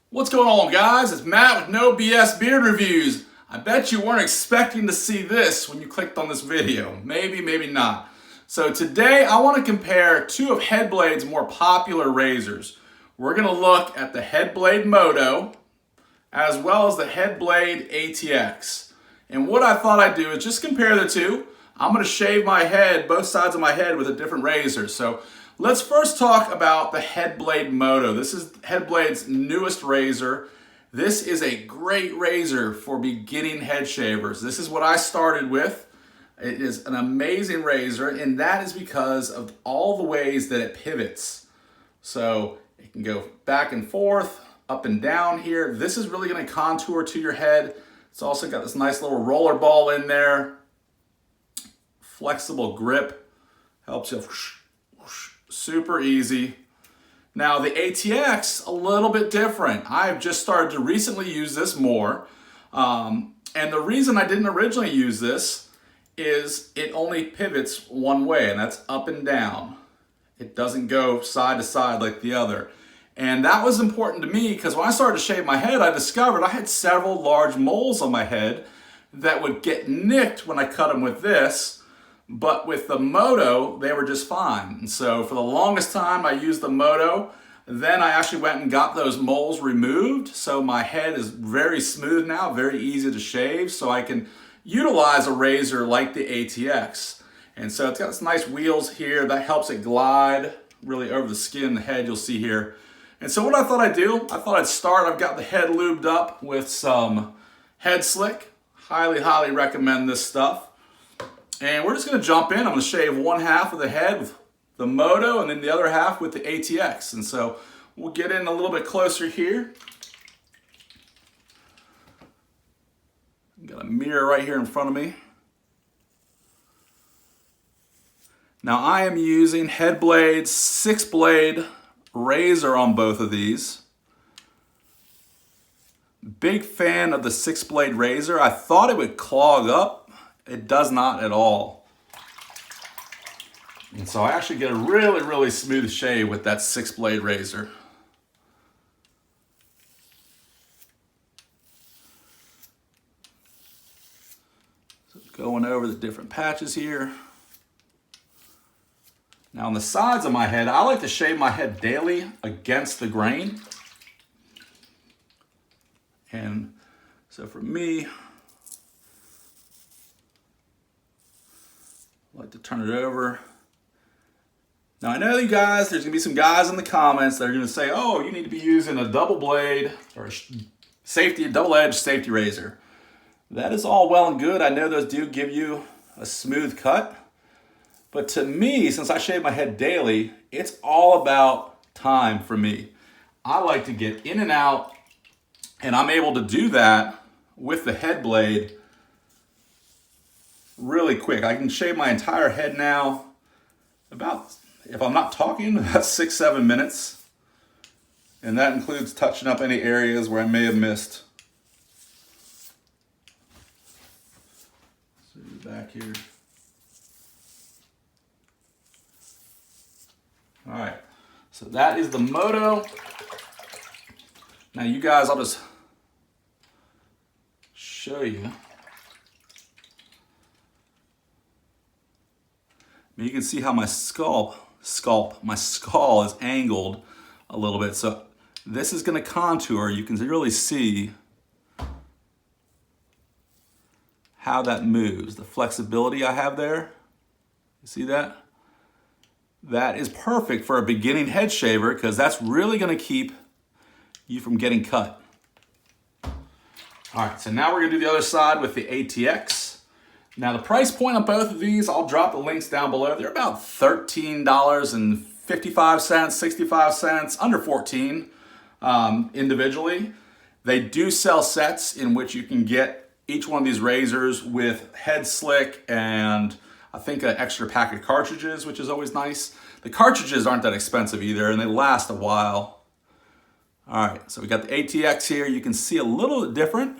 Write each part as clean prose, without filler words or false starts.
What's going on, guys? It's Matt with No BS Beard Reviews. I bet you weren't expecting to see this when you clicked on this video. Maybe, maybe not. So today I want to compare two of HeadBlade's more popular razors. We're going to look at the HeadBlade MOTO as well as the HeadBlade ATX. And what I thought I'd do is just compare the two. I'm going to shave my head, both sides of my head, with a different razor. So let's first talk about the HeadBlade MOTO. This is HeadBlade's newest razor. This is a great razor for beginning head shavers. This is what I started with. It is an amazing razor, and that is because of all the ways that it pivots. So it can go back and forth, up and down here. This is really going to contour to your head. It's also got this nice little roller ball in there. Flexible grip, helps you super easy. Now the ATX, a little bit different. I've just started to recently use this more. And the reason I didn't originally use this is it only pivots one way, and that's up and down. It doesn't go side to side like the other. And that was important to me because when I started to shave my head, I discovered I had several large moles on my head that would get nicked when I cut them with this. But with the MOTO, they were just fine. And so for the longest time, I used the MOTO. Then I actually went and got those moles removed. So my head is very smooth now, very easy to shave. So I can utilize a razor like the ATX. And so it's got this nice wheels here that helps it glide really over the skin, the head you'll see here. And so what I thought I'd do, I thought I'd start, I've got the head lubed up with some Head Slick. Highly, highly recommend this stuff. And we're just going to jump in. I'm going to shave one half of the head with the MOTO and then the other half with the ATX. And so we'll get in a little bit closer here. Got a mirror right here in front of me. Now I am using HeadBlade's 6-blade razor on both of these. Big fan of the 6-blade razor. I thought it would clog up. It does not at all. And so I actually get a really, really smooth shave with that 6-blade razor. So going over the different patches here. Now on the sides of my head, I like to shave my head daily against the grain. And so for me, I like to turn it over. Now I know you guys, there's gonna be some guys in the comments that are gonna say, oh, you need to be using a double blade or a double-edged safety razor. That is all well and good. I know those do give you a smooth cut. But to me, since I shave my head daily, it's all about time for me. I like to get in and out, and I'm able to do that with the HeadBlade really quick. I can shave my entire head now about, if I'm not talking, about 6-7 minutes. And that includes touching up any areas where I may have missed. So back here. All right, so that is the MOTO. Now you guys, I'll just show you. You can see how my skull is angled a little bit. So this is going to contour. You can really see how that moves. The flexibility I have there. You see that? That is perfect for a beginning head shaver because that's really going to keep you from getting cut. All right, so now we're going to do the other side with the ATX. Now the price point on both of these, I'll drop the links down below. They're about $13.55, 65 cents, under 14 individually. They do sell sets in which you can get each one of these razors with Head Slick and I think an extra pack of cartridges, which is always nice. The cartridges aren't that expensive either, and they last a while. All right, so we got the ATX here. You can see a little bit different.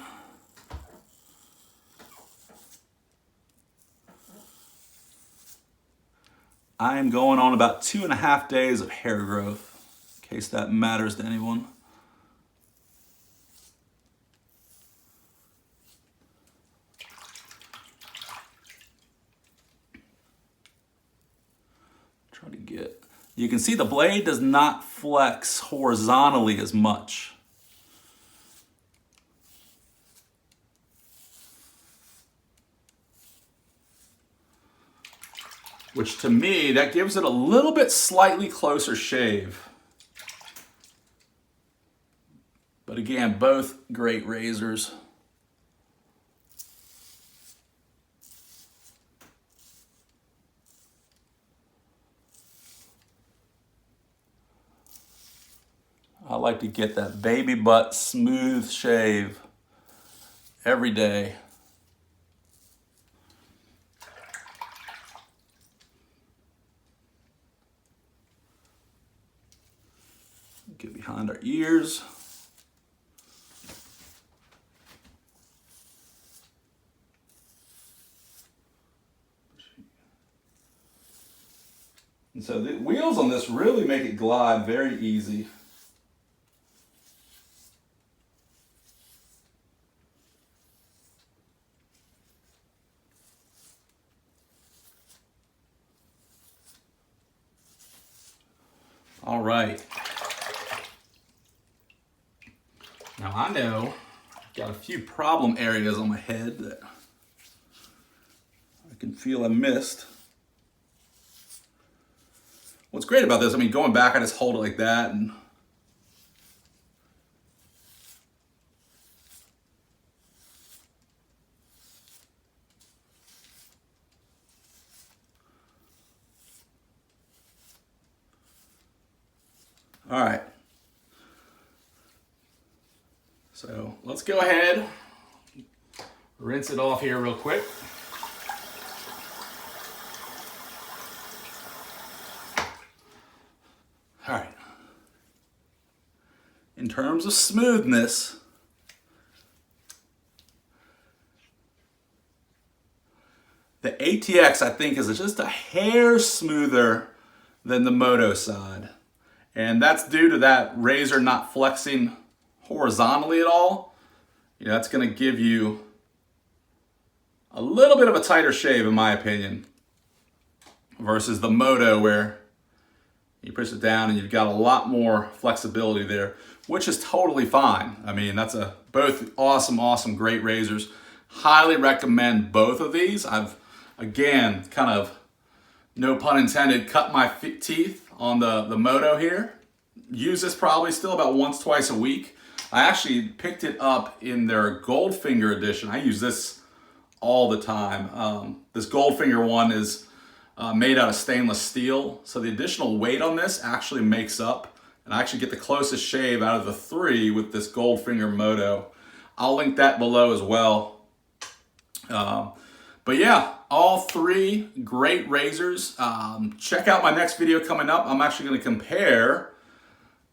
I am going on about 2.5 days of hair growth, in case that matters to anyone. you can see the blade does not flex horizontally as much. Which to me, that gives it a little bit slightly closer shave. But again, both great razors. I like to get that baby butt smooth shave every day. Get behind our ears. And so the wheels on this really make it glide very easy. All right. Now I know I've got a few problem areas on my head that I can feel I missed. What's great about this, I mean, going back, I just hold it like that and all right. So let's go ahead, rinse it off here real quick. All right. In terms of smoothness, the ATX I think is just a hair smoother than the Moto side. And that's due to that razor not flexing horizontally at all. You know, that's going to give you a little bit of a tighter shave in my opinion versus the Moto where you push it down and you've got a lot more flexibility there, which is totally fine. I mean, that's both awesome, great razors. Highly recommend both of these. I've, again, kind of, no pun intended, cut my teeth on the Moto here. Use this probably still about once, twice a week. I actually picked it up in their Goldfinger edition. I use this all the time. This Goldfinger one is made out of stainless steel. So the additional weight on this actually makes up, and I actually get the closest shave out of the three with this Goldfinger Moto. I'll link that below as well. But yeah, all three great razors. Check out my next video coming up. I'm actually going to compare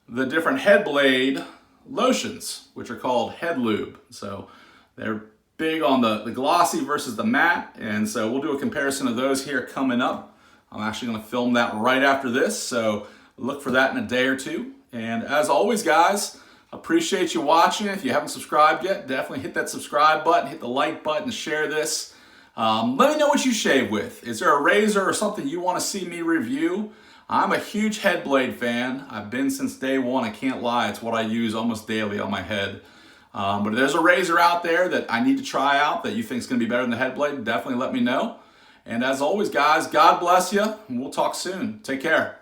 the different HeadBlade lotions, which are called Head Lube. So they're big on the glossy versus the matte, and so we'll do a comparison of those here coming up. I'm actually going to film that right after this, so look for that in a day or two. And as always, guys, appreciate you watching. If you haven't subscribed yet, definitely hit that subscribe button, hit the like button, share this. Let me know what you shave with. Is there a razor or something you want to see me review? I'm a huge HeadBlade fan. I've been since day one. I can't lie. It's what I use almost daily on my head. But if there's a razor out there that I need to try out that you think is going to be better than the HeadBlade, definitely let me know. And as always, guys, God bless you, and we'll talk soon. Take care.